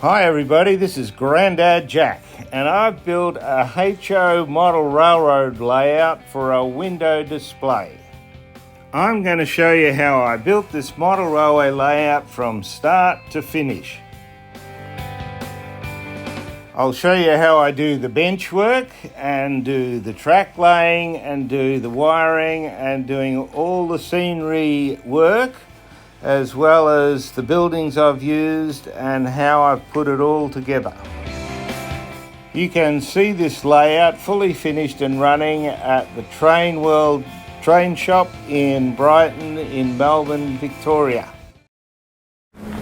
Hi everybody, this is Grandad Jack and I've built a HO model railroad layout for a window display. I'm going to show you how I built this model railway layout from start to finish. I'll show you how I do the bench work and do the track laying and do the wiring and doing all the scenery work, as well as the buildings I've used and how I've put it all together. You can see this layout fully finished and running at the Train World train shop in Brighton in Melbourne, Victoria.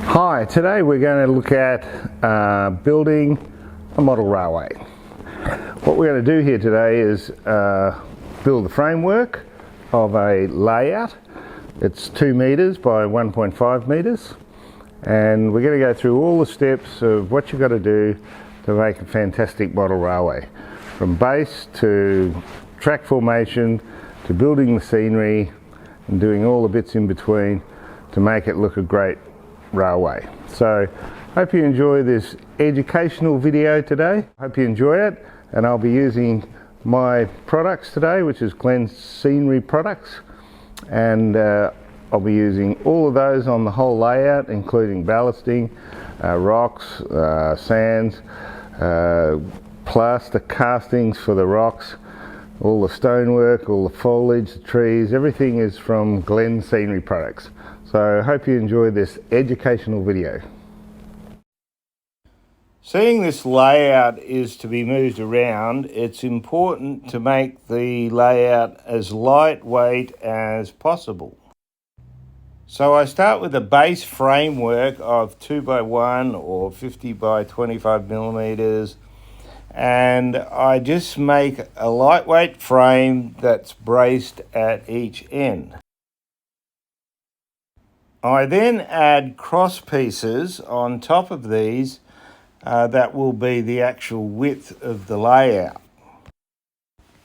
Hi, today we're going to look at building a model railway. What we're going to do here today is build the framework of a layout. It's 2 metres by 1.5 metres, and we're going to go through all the steps of what you've got to do to make a fantastic model railway, from base to track formation to building the scenery and doing all the bits in between to make it look a great railway. So hope you enjoy this educational video today. Hope you enjoy it, and I'll be using my products today, which is Glen Scenery products, and I'll be using all of those on the whole layout, including ballasting, rocks, sands, plaster castings for the rocks, all the stonework, all the foliage, the trees, everything is from Glen Scenery products. So I hope you enjoy this educational video. Seeing this layout is to be moved around, it's important to make the layout as lightweight as possible. So I start with a base framework of 2x1 or 50 by 25 millimeters, and I just make a lightweight frame that's braced at each end. I then add cross pieces on top of these that will be the actual width of the layout.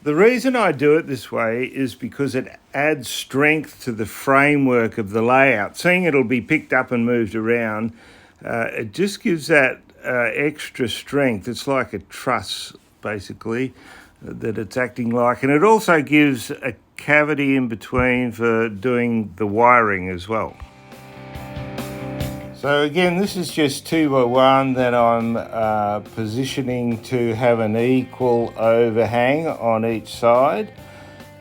The reason I do it this way is because it adds strength to the framework of the layout. Seeing it'll be picked up and moved around, it just gives that extra strength. It's like a truss, basically, that it's acting like. And it also gives a cavity in between for doing the wiring as well. So again, this is just 2x1 that I'm positioning to have an equal overhang on each side,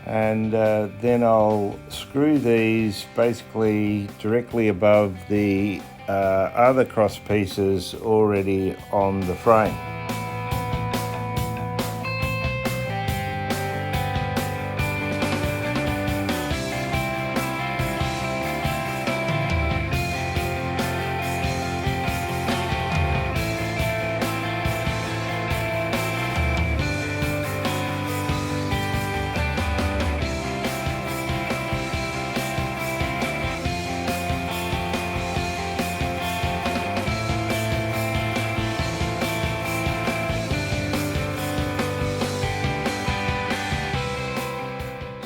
and then I'll screw these basically directly above the other cross pieces already on the frame.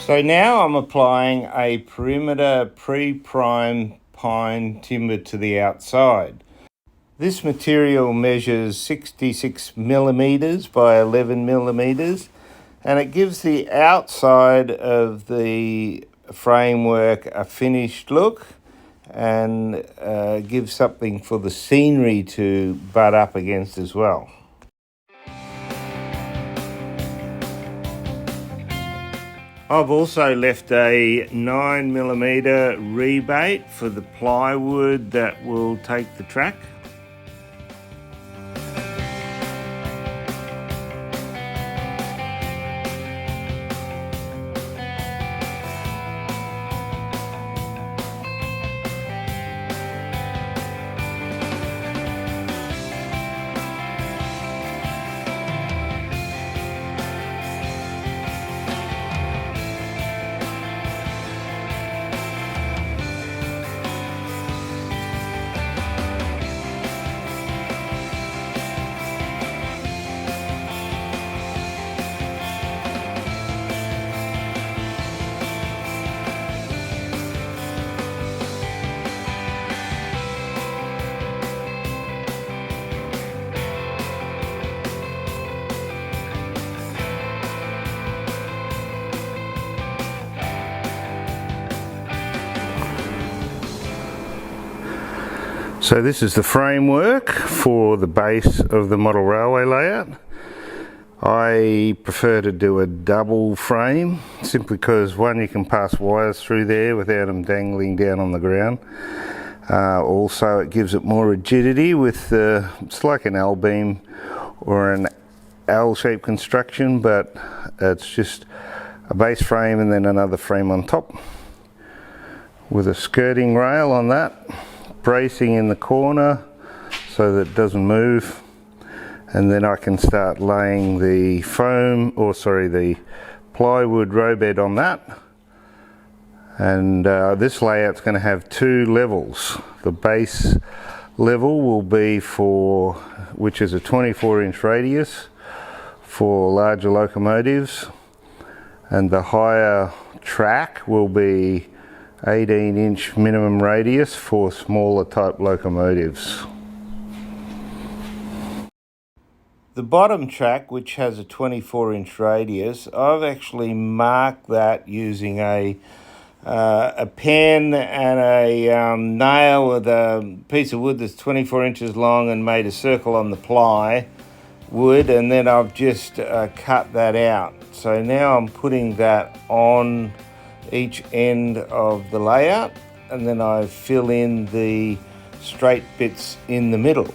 So now I'm applying a perimeter pre-prime pine timber to the outside. This material measures 66 millimeters by 11 millimeters, and it gives the outside of the framework a finished look and gives something for the scenery to butt up against as well. I've also left a 9mm rebate for the plywood that will take the track. So this is the framework for the base of the model railway layout. I prefer to do a double frame simply because, one, you can pass wires through there without them dangling down on the ground. Also it gives it more rigidity with it's like an L-beam or an L-shaped construction, but it's just a base frame and then another frame on top with a skirting rail on that, bracing in the corner so that it doesn't move, and then I can start laying the the plywood row bed on that. And this layout's going to have two levels. The base level will be which is a 24-inch radius for larger locomotives, and the higher track will be 18-inch minimum radius for smaller type locomotives. The bottom track, which has a 24-inch radius, I've actually marked that using a pen and a nail with a piece of wood that's 24 inches long and made a circle on the ply wood, and then I've just cut that out. So now I'm putting that on each end of the layout, and then I fill in the straight bits in the middle.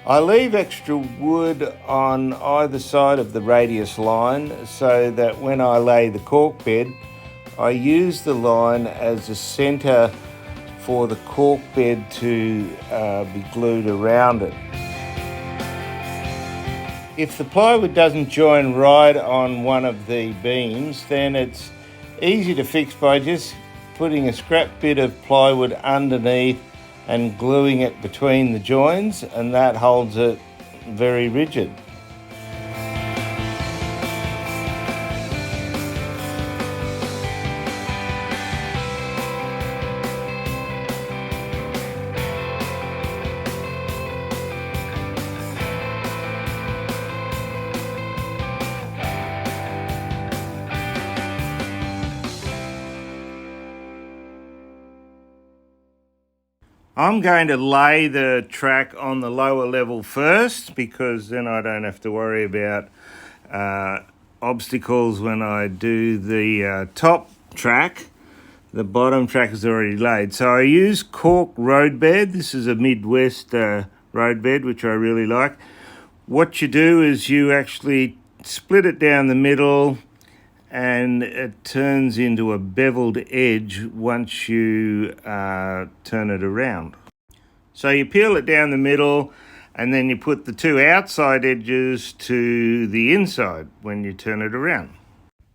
I leave extra wood on either side of the radius line so that when I lay the cork bed, I use the line as a centre for the cork bed to be glued around it. If the plywood doesn't join right on one of the beams, then it's easy to fix by just putting a scrap bit of plywood underneath and gluing it between the joins, and that holds it very rigid. I'm going to lay the track on the lower level first, because then I don't have to worry about obstacles when I do the top track. The bottom track is already laid. So I use cork road bed. This is a Midwest road bed, which I really like. What you do is you actually split it down the middle, and it turns into a beveled edge once you turn it around. So you peel it down the middle, and then you put the two outside edges to the inside when you turn it around.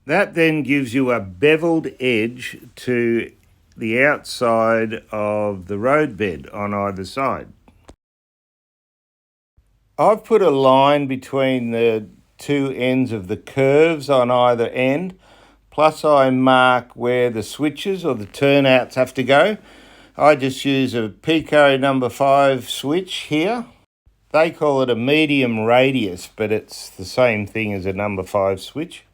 That then gives you a beveled edge to the outside of the road bed on either side. I've put a line between the two ends of the curves on either end, plus I mark where the switches or the turnouts have to go. I just use a Pico number 5 switch here. They call it a medium radius, but it's the same thing as a number 5 switch.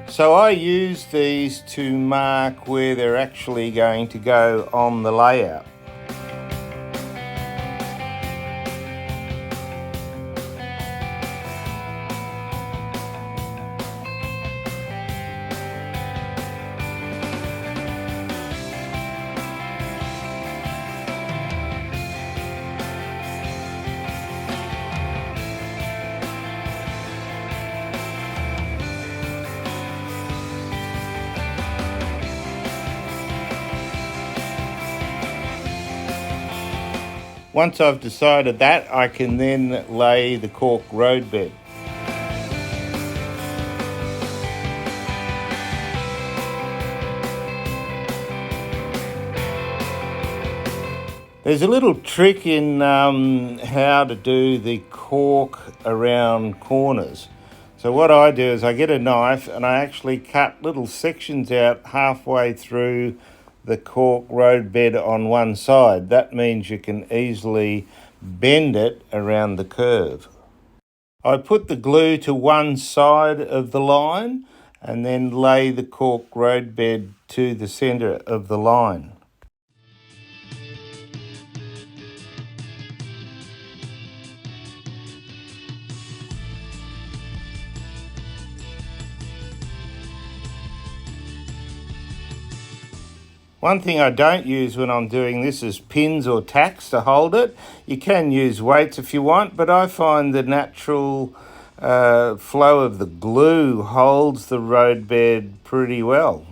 So I use these to mark where they're actually going to go on the layout. Once I've decided that, I can then lay the cork road bed. There's a little trick in how to do the cork around corners. So what I do is I get a knife and I actually cut little sections out halfway through the cork road bed on one side. That means you can easily bend it around the curve. I put the glue to one side of the line and then lay the cork road bed to the centre of the line. One thing I don't use when I'm doing this is pins or tacks to hold it. You can use weights if you want, but I find the natural flow of the glue holds the road bed pretty well.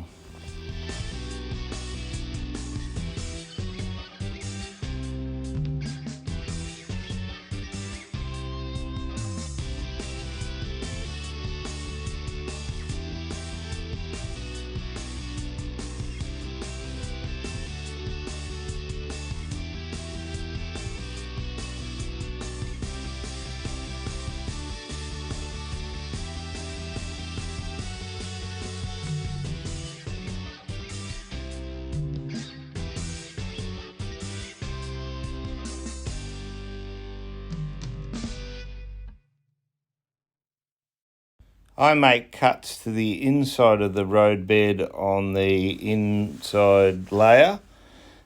I make cuts to the inside of the road bed on the inside layer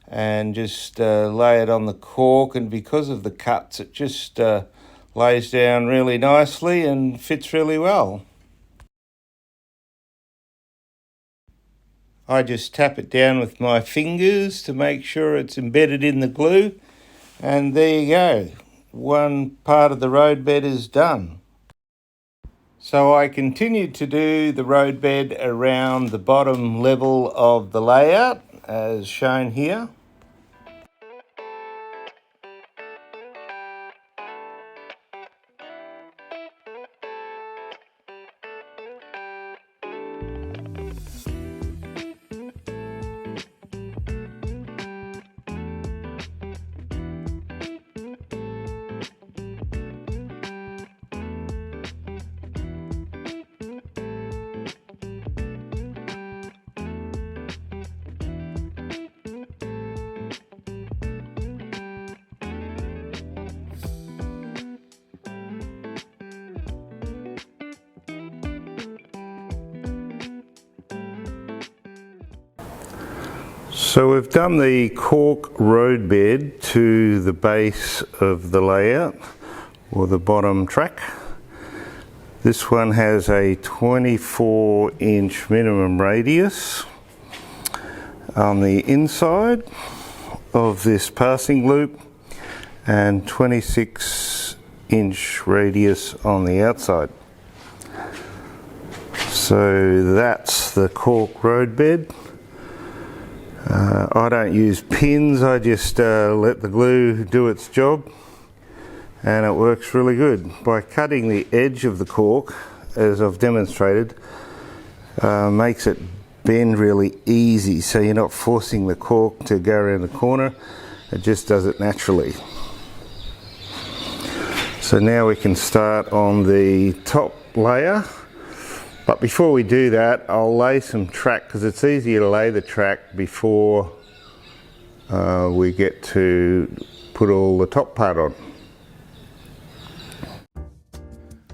and just lay it on the cork, and because of the cuts it just lays down really nicely and fits really well. I just tap it down with my fingers to make sure it's embedded in the glue, and there you go. One part of the road bed is done. So I continued to do the road bed around the bottom level of the layout as shown here. So we've done the cork road bed to the base of the layout, or the bottom track. This one has a 24-inch minimum radius on the inside of this passing loop and 26-inch radius on the outside. So that's the cork road bed. I don't use pins, I just let the glue do its job, and it works really good. By cutting the edge of the cork, as I've demonstrated, makes it bend really easy, so you're not forcing the cork to go around the corner, it just does it naturally. So now we can start on the top layer. But before we do that, I'll lay some track, because it's easier to lay the track before we get to put all the top part on.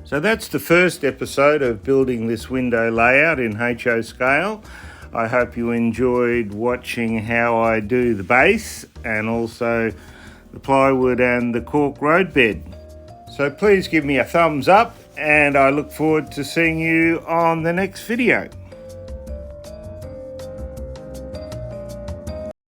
So that's the first episode of building this window layout in HO scale. I hope you enjoyed watching how I do the base and also the plywood and the cork road bed. So please give me a thumbs up, and I look forward to seeing you on the next video.